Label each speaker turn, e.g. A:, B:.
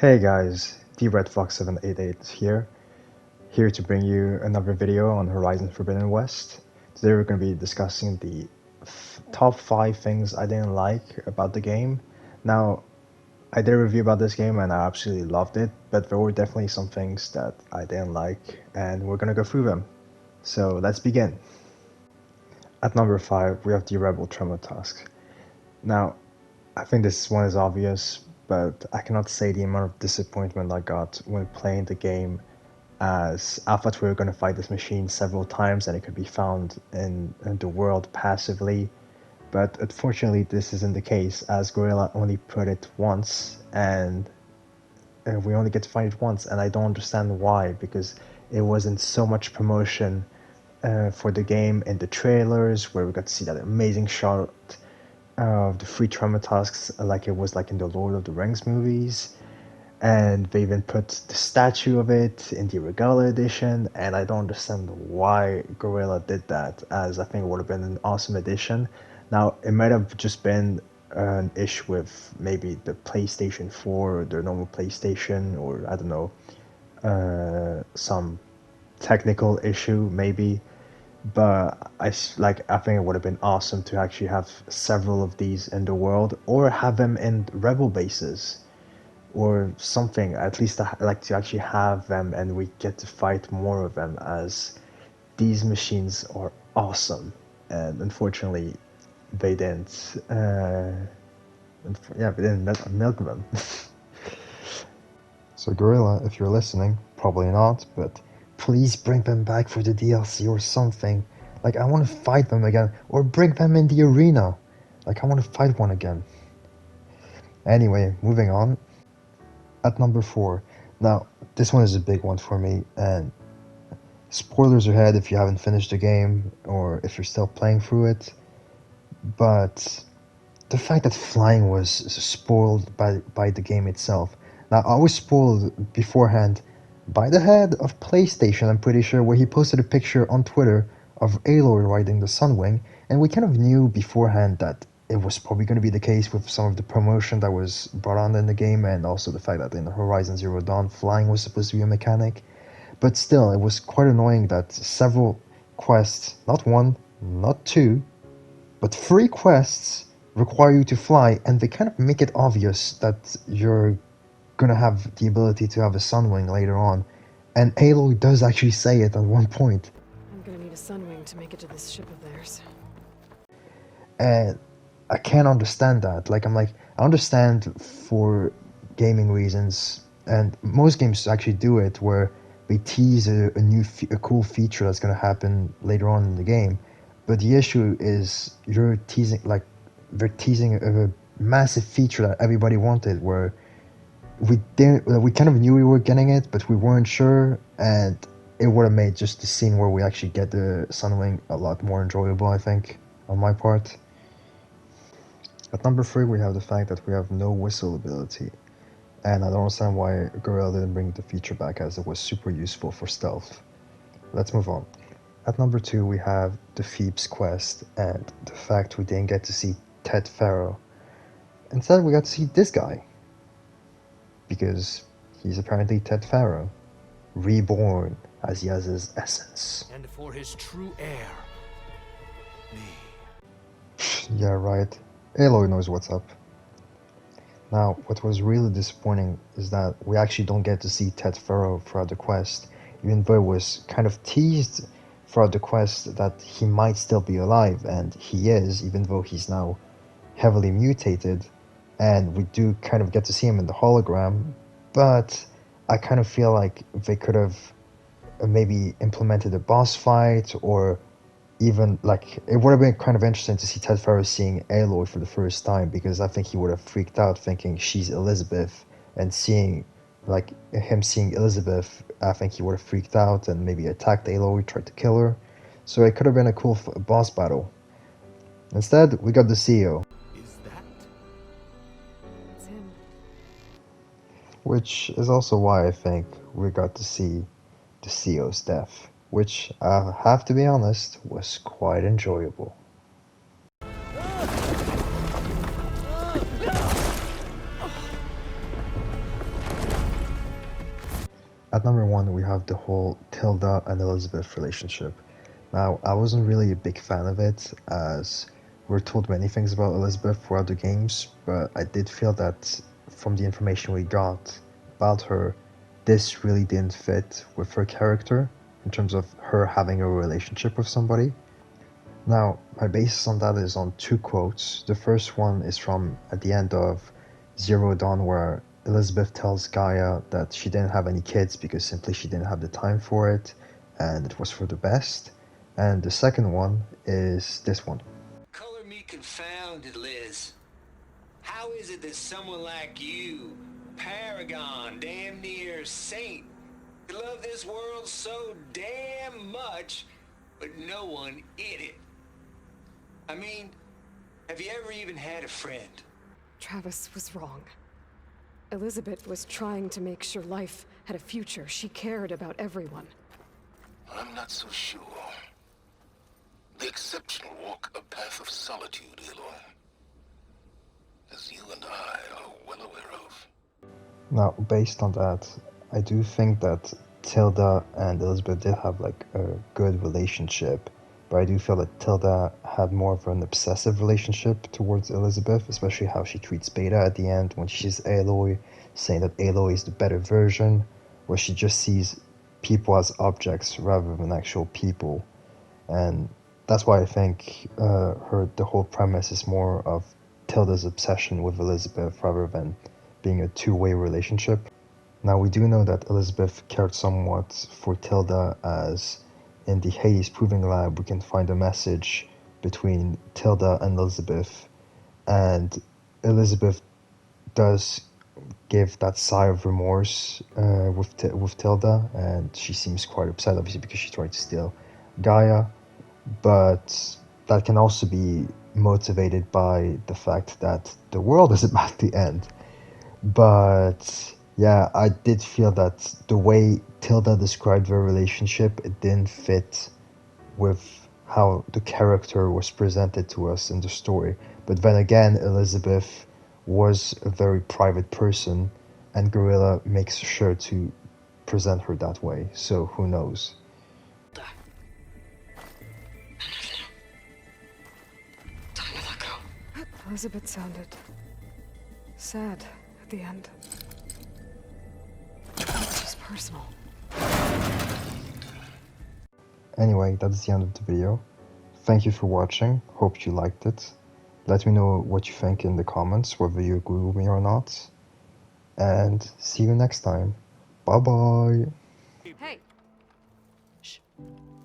A: Hey guys, DRedFox788 here to bring you another video on Horizon Forbidden West. Today we're going to be discussing the top 5 things I didn't like about the game. Now, I did a review about this game and I absolutely loved it, but there were definitely some things that I didn't like and we're going to go through them. So let's begin. At number 5 we have the Rebel Tremortusk. Now, I think this one is obvious, but I cannot say the amount of disappointment I got when playing the game, as I thought we were going to fight this machine several times and it could be found in the world passively, but unfortunately this isn't the case, as Guerrilla only put it once and we only get to fight it once, and I don't understand why, because it wasn't so much promotion for the game in the trailers where we got to see that amazing shot of the three Tremortusks like it was like in the Lord of the Rings movies, and they even put the statue of it in the Regalia edition, and I don't understand why Guerrilla did that, as I think it would have been an awesome addition. Now, it might have just been an issue with maybe the PlayStation 4 or the normal PlayStation, or I don't know, some technical issue maybe, but I think it would have been awesome to actually have several of these in the world, or have them in rebel bases or something. At least I like to actually have them and we get to fight more of them, as these machines are awesome, and unfortunately they didn't they didn't milk them. So Guerrilla, if you're listening, probably not, but please bring them back for the DLC or something. Like, I want to fight them again, or bring them in the arena. Like, I want to fight one again. Anyway, moving on. At number 4. Now, this one is a big one for me, and spoilers ahead if you haven't finished the game, or if you're still playing through it. But the fact that flying was spoiled by the game itself. Now, I was spoiled beforehand by the head of PlayStation, I'm pretty sure, where he posted a picture on Twitter of Aloy riding the Sunwing, and we kind of knew beforehand that it was probably going to be the case with some of the promotion that was brought on in the game, and also the fact that in Horizon Zero Dawn, flying was supposed to be a mechanic. But still, it was quite annoying that several quests, not one, not two, but 3 quests require you to fly, and they kind of make it obvious that you're gonna have the ability to have a Sunwing later on, and Aloy does actually say it at one point.
B: I'm gonna need a Sunwing to make it to this ship of theirs.
A: And I can't understand that. I understand for gaming reasons, and most games actually do it, where they tease a cool feature that's gonna happen later on in the game. But the issue is they're teasing a massive feature that everybody wanted, where we kind of knew we were getting it, but we weren't sure, and it would have made just the scene where we actually get the Sunwing a lot more enjoyable, I think, on my part. At number 3 we have the fact that we have no whistle ability, and I don't understand why Guerrilla didn't bring the feature back, as it was super useful for stealth. Let's move on. At number 2 we have the Phoebes quest, and the fact we didn't get to see Ted Faro. Instead we got to see this guy, because he's apparently Ted Faro, reborn, as he has his essence.
C: And for his true heir, me.
A: Yeah, right. Aloy knows what's up. Now, what was really disappointing is that we actually don't get to see Ted Faro throughout the quest, even though it was kind of teased throughout the quest that he might still be alive, and he is, even though he's now heavily mutated, and we do kind of get to see him in the hologram, but I kind of feel like they could have maybe implemented a boss fight, or even, like, it would have been kind of interesting to see Ted Faro seeing Aloy for the first time, because I think he would have freaked out thinking she's Elizabeth, and seeing Elizabeth, I think he would have freaked out and maybe attacked Aloy, tried to kill her. So it could have been a cool boss battle. Instead, we got the CEO.
B: It's him.
A: Which is also why I think we got to see the CEO's death, which, I have to be honest, was quite enjoyable. At number one, we have the whole Tilda and Elizabeth relationship. Now, I wasn't really a big fan of it, as we're told many things about Elizabeth throughout the games, but I did feel that from the information we got about her, this really didn't fit with her character in terms of her having a relationship with somebody. Now, my basis on that is on two quotes. The first one is from at the end of Zero Dawn, where Elizabeth tells Gaia that she didn't have any kids because simply she didn't have the time for it, and it was for the best. And the second one is this one.
D: Color me confounded, Liz. How is it that someone like you, paragon, damn near saint, could love this world so damn much, but no one in it? I mean, have you ever even had a friend?
B: Travis was wrong. Elizabeth was trying to make sure life had a future. She cared about everyone.
E: I'm not so sure. The exceptional walk a path of solitude, Aloy, as you and I are well aware of.
A: Now, based on that, I do think that Tilda and Elizabeth did have like a good relationship, but I do feel that Tilda had more of an obsessive relationship towards Elizabeth, especially how she treats Beta at the end when she sees Aloy, saying that Aloy is the better version, where she just sees people as objects rather than actual people. And that's why I think the whole premise is more of Tilda's obsession with Elizabeth rather than being a two-way relationship. Now, we do know that Elizabeth cared somewhat for Tilda, as in the Hades Proving Lab we can find a message between Tilda and Elizabeth, and Elizabeth does give that sigh of remorse with Tilda, and she seems quite upset, obviously, because she tried to steal Gaia, but that can also be motivated by the fact that the world is about to end. But yeah, I did feel that the way Tilda described their relationship, it didn't fit with how the character was presented to us in the story. But then again, Elizabeth was a very private person, and Guerrilla makes sure to present her that way, so who knows.
B: Time to let go. Elizabeth sounded sad at the end. It was personal.
A: Anyway, that's the end of the video. Thank you for watching, hope you liked it. Let me know what you think in the comments, whether you agree with me or not. And see you next time. Bye bye!
B: Hey!